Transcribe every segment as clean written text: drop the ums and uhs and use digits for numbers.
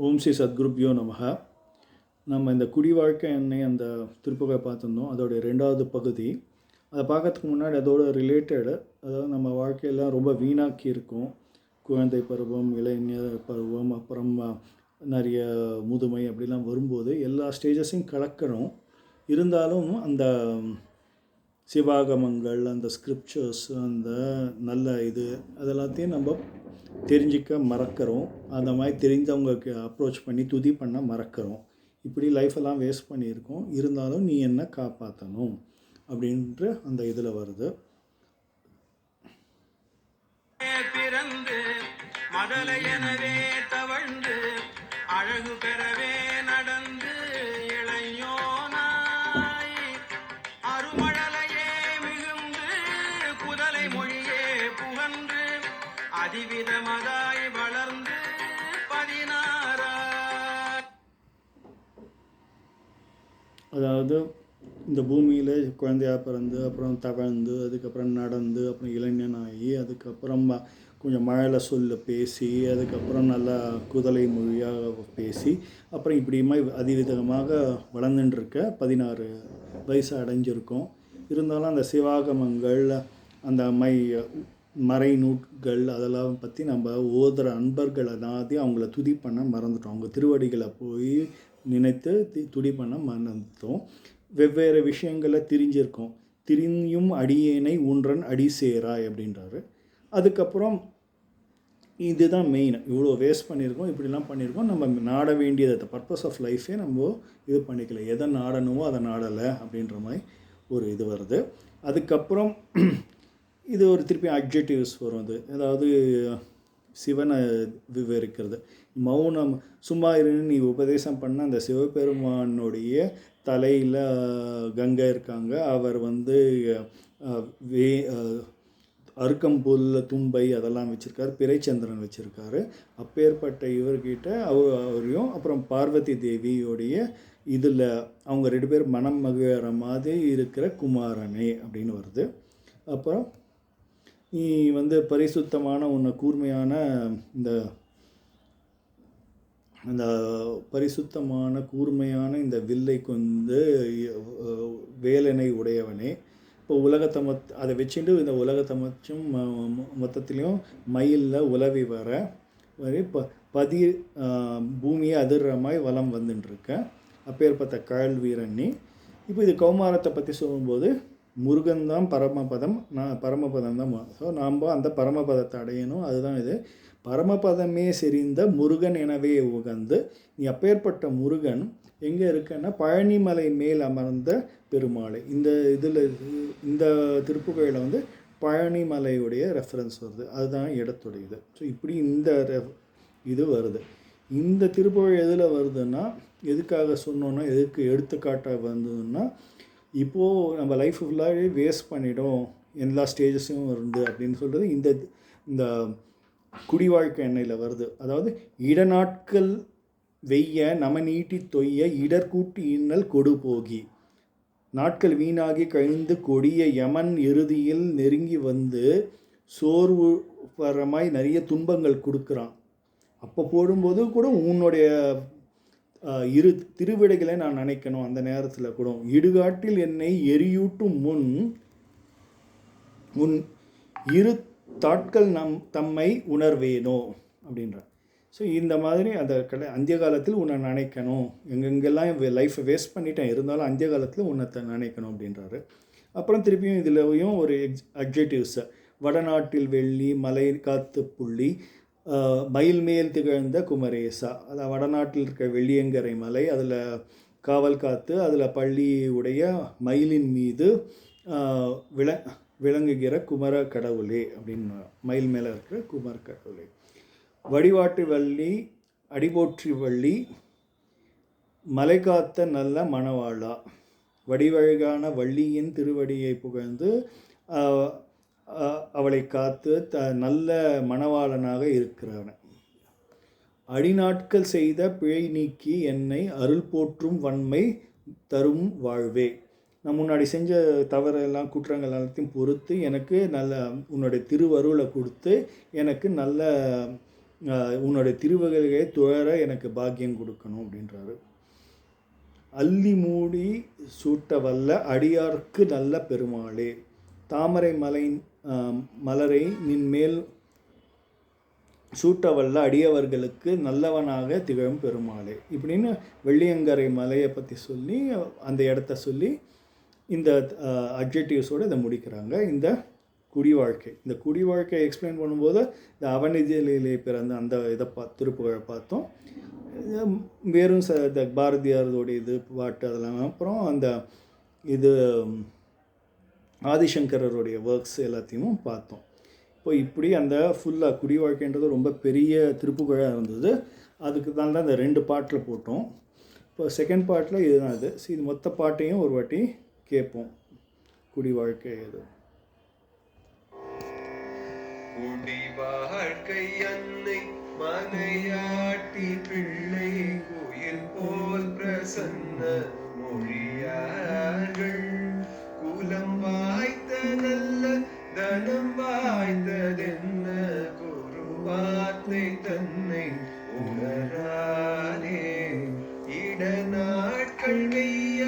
ஓம் ஸ்ரீ சத்குருப்யோ நமக. நம்ம இந்த குடி வாழ்க்கை எண்ணெய் அந்த திருப்புகை பார்த்துருந்தோம். அதோடைய 2வது பகுதி. அதை பார்க்கறதுக்கு முன்னாடி அதோட ரிலேட்டடு, அதாவது நம்ம வாழ்க்கையெல்லாம் ரொம்ப வீணாக்கி இருக்கோம். குழந்தை பருவம், இளைஞர் பருவம், அப்புறம் நிறைய முதுமை அப்படிலாம் வரும்போது எல்லா ஸ்டேஜஸையும் கலக்கிறோம். இருந்தாலும் அந்த சிவாகமங்கள், அந்த ஸ்கிரிப்சர்ஸ், அந்த நல்ல இது அதெல்லாத்தையும் நம்ம தெரிஞ்சிக்க மறக்கிறோம். அந்த மாதிரி தெரிஞ்சவங்களுக்கு அப்ரோச் பண்ணி துதி பண்ண மறக்கிறோம். இப்படி லைஃப்பெல்லாம் வேஸ்ட் பண்ணியிருக்கோம். இருந்தாலும் நீ என்ன காப்பாற்றணும் அப்படின்ற அந்த இதில் வருது. பிறந்து மடலையனவே தவழ்ந்து அழகு பெறவே நடந்து இளையோனாய் அருமழலையே மிகுந்து குதலை மொழியே புகன்று அதிவிதமதாய் வளர்ந்து 16. அதாவது இந்த பூமியில் குழந்தையாக பிறந்து, அப்புறம் தவழ்ந்து, அதுக்கப்புறம் நடந்து, அப்புறம் இளைஞனாகி, அதுக்கப்புறம் கொஞ்சம் மழலை சொல்ல பேசி, அதுக்கப்புறம் நல்லா குதலை மொழியாக பேசி, அப்புறம் இப்படியுமே அதிவிதமாக வளர்ந்துட்டுருக்க 16 வயசு அடைஞ்சிருக்கோம். இருந்தாலும் அந்த சிவாகமங்கள், அந்த மறை நூட்கள் அதெல்லாம் பற்றி நம்ம ஓதுகிற அன்பர்களை நாதி அவங்கள துதி பண்ண மறந்துட்டோம். அவங்க திருவடிகளை போய் நினைத்து துதி பண்ண மறந்துட்டோம். வெவ்வேறு விஷயங்களை திரிஞ்சிருக்கோம். திரியும் அடியேனை ஊன்றன் அடி சேராய் அப்படின்றாரு. அதுக்கப்புறம் இதுதான் மெயின். இவ்வளோ வேஸ்ட் பண்ணியிருக்கோம், இப்படிலாம் பண்ணியிருக்கோம். நம்ம நாட வேண்டியது த பர்பஸ் ஆஃப் லைஃபே நம்ம இது பண்ணிக்கல. எதை நாடணுமோ அதை நாடலை அப்படின்ற மாதிரி ஒரு இது வருது. அதுக்கப்புறம் இது ஒரு திருப்பி அட்ஜெக்டிவ்ஸ் வரும். அது அதாவது சிவனை விவரிக்கிறது. மௌனம் சும்மா இருன்னு நீ உபதேசம் பண்ண அந்த சிவபெருமானுடைய தலையில் கங்கை இருக்காங்க. அவர் அருக்கம்புல் தும்பை அதெல்லாம் வச்சுருக்காரு. பிறைச்சந்திரன் வச்சுருக்காரு. அப்பேற்பட்ட இவர்கிட்ட அவரையும் அப்புறம் பார்வதி தேவியோடைய இதில் அவங்க 2 பேர் மனம் மகிழற மாதிரி இருக்கிற குமாரனே அப்படின்னு வருது. அப்புறம் நீ பரிசுத்தமான உன்னை கூர்மையான இந்த கூர்மையான இந்த வில்லை வேலனை உடையவனே. இப்போ உலகத்தை அதை வச்சுட்டு இந்த உலகத்தை மொத்தத்துலேயும் மயிலில் உலவி வர இப்போ பூமியை அதிர்ற மாதிரி வலம் வந்துட்டுருக்க அப்பேற்பட்ட கழல் வீரண்ணி. இப்போ இது கௌமாரத்தை பற்றி சொல்லும்போது முருகன் தான் பரமபதம், பரமபதம் தான். ஸோ நாம் அந்த பரமபதத்தை அடையணும். அதுதான் இது. பரமபதமே செறிந்த முருகன் எனவே உகந்து. நீ அப்பேற்பட்ட முருகன் எங்கே இருக்கன்னா பழனிமலை மேல் அமர்ந்த பெருமாளை. இந்த திருப்புகழில் பழனிமலையுடைய ரெஃபரன்ஸ் வருது. அதுதான் இடத்துடையது. ஸோ இப்படி இது வருது. இந்த திருப்புகழ் எதில் வருதுன்னா, எதுக்காக சொன்னோன்னா, எதுக்கு எடுத்துக்காட்டாக வந்ததுன்னா, இப்போது நம்ம லைஃப் ஃபுல்லாகவே வேஸ்ட் பண்ணிடும், எல்லா ஸ்டேஜஸும் வருது அப்படின்னு சொல்கிறது இந்த குடி வாழ்க்கை எண்ணெயில் வருது. அதாவது இடநாட்கள் வெய்ய நம நீட்டி தொய்ய இடர்கூட்டி இன்னல் கொடு போகி. நாட்கள் வீணாகி கழிந்து கொடிய யமன் இறுதியில் நெருங்கி சோர்வு வரமாய் நிறைய துன்பங்கள் கொடுக்குறான். அப்போ போடும்போது கூட உன்னுடைய திருவிடைகளை நான் நினைக்கணும். அந்த நேரத்தில் கூட இடுகாட்டில் என்னை எரியூட்டும் உன் இரு தாட்கள் தம்மை உணர்வேனோ அப்படின்ற. ஸோ இந்த மாதிரி அந்த அந்திய காலத்தில் உன்னை நினைக்கணும். எங்கெங்கெல்லாம் லைஃப்பை வேஸ்ட் பண்ணிட்டேன், இருந்தாலும் அந்திய காலத்தில் உன்னை நினைக்கணும் அப்படின்றாரு. அப்புறம் திருப்பியும் இதுலேயும் ஒரு அட்ஜெக்டிவ்ஸ். வடநாட்டில் வெள்ளி மலை காத்து புள்ளி மயில் மேல் திகழ்ந்த குமரேசா. அதாவது வடநாட்டில் இருக்க வெள்ளியங்கரை மலை, அதில் காவல் காத்து, அதில் பள்ளி உடைய மயிலின் மீது விளங்குகிற குமர கடவுளே அப்படின்னு. மயில் மேலே இருக்கிற குமர கடவுளே. வடிவாட்டு வள்ளி அடிபோற்றி வள்ளி மலை காத்த நல்ல மணவாளா. வடிவழகான வள்ளியின் திருவடியை புகழ்ந்து அவளை காத்து நல்ல மணவாளனாக இருக்கிறவன். அடிநாட்கள் செய்த பிழை நீக்கி என்னை அருள் போற்றும் வன்மை தரும் வாழ்வே. நான் முன்னாடி செஞ்ச தவறெல்லாம் குற்றங்கள் எல்லாத்தையும் பொறுத்து எனக்கு நல்ல உன்னுடைய திருவருளை கொடுத்து எனக்கு நல்ல உன்னுடைய திருவகையை துழற எனக்கு பாக்கியம் கொடுக்கணும் அப்படின்றாரு. அள்ளி மூடி சூட்ட வல்ல அடியார்க்கு நல்ல பெருமாளே, தாமரை மலரை நின்மேல் சூட்ட வல்ல அடியவர்களுக்கு நல்லவனாக திகழும் பெருமாளே இப்படின்னு வெள்ளியங்கரை மலையை பற்றி சொல்லி அந்த இடத்த சொல்லி இந்த அட்ஜெக்டிவ்ஸோடு இதை முடிக்கிறாங்க. இந்த குடி வாழ்க்கை, இந்த குடி வாழ்க்கையை எக்ஸ்பிளைன் பண்ணும்போது இந்த அவனிதியிலே பிறந்த அந்த இதை திருப்புகழை பார்த்தோம். வேறும் இந்த பாரதியாரோடைய இது பாட்டு அதெல்லாம், அப்புறம் அந்த இது ஆதிசங்கரருடைய ஒர்க்ஸ் எல்லாத்தையும் பார்த்தோம். இப்போ இப்படி அந்த ஃபுல்லாக குடி வாழ்க்கைன்றது ரொம்ப பெரிய திருப்புகழாக இருந்தது. அதுக்கு தான் இந்த 2 பாட்டில் போட்டோம். இப்போ செகண்ட் பாட்டில் இதுதான் இது. இது மொத்த பாட்டையும் ஒரு வாட்டி கேட்போம். குடி வாழ்க்கை இது. குடி வாழ்க்கை அன்னை மனையாட்டி பிள்ளை குயில் போல் பிரசன்ன மொழியார்கள் குலம் வாய்த்த நல்ல தனம் வாய்த்ததென்ன குரு வார்த்தை தன்னை உணரானே இட நாட்கள் வெய்ய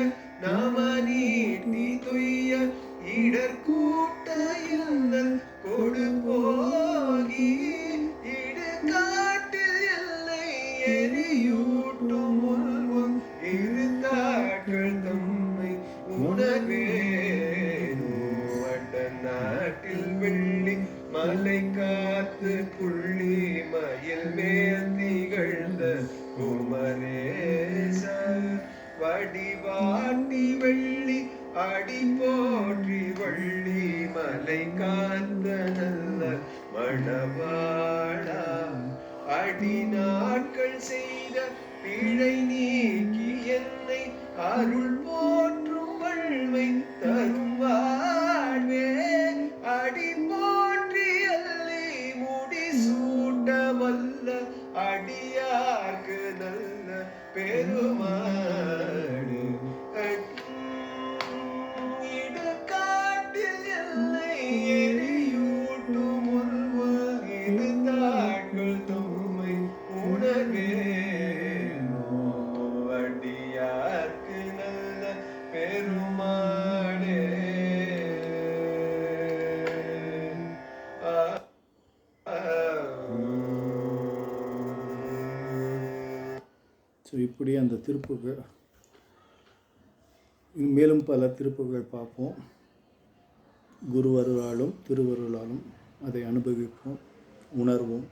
நாம நீட்டி துய்ய இடர்கூட்ட இல்லல் கொடு போகி இடுகாட்டில் எல்லை எரியூட்டும் முல்வம் இருந்தார்கள் தம்மை உணர்வேனோ வட நாட்டில் வெள்ளி மலை காத்து புள்ளி மயில் மேல் திகழ்ந்த குமரேச வடிவாட்டி வெள்ளி அடி போற்றி வள்ளி மலை காத்த நல்ல மணவாளா அடி நாட்கள் செய்த பிழை நீக்கி என்னை அருள் போற்றும் வள்மை தரும் வாழ்வே அடி போற்றி அல்லி முடி சூட்ட வல்ல அடியார்க்கு நல்ல பெருமாடு இடக்காட்டில் எல்லை எரியூட்டும் உருவம் இது தாட்கள் தம்மை உணர்வேனோ அடியார்க்கு நல்ல பெருமாளே. ஸோ இப்படி அந்த திருப்புகள் மேலும் பல திருப்புகள் பார்ப்போம். குருவருளாலும் திருவருளாலும் அதை அனுபவிப்போம், உணர்வோம்.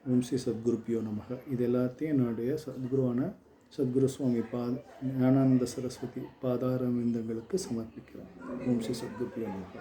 ஓம் ஸ்ரீ சத்குருப்பியோ நமக. இது எல்லாத்தையும் என்னுடைய சத்குருவான சத்குரு சுவாமி ஞானானந்த சரஸ்வதி பாதாரவிந்தங்களுக்கு சமர்ப்பிக்கிறேன். ஓம் ஸ்ரீ சத்குருப்பியோ நமக.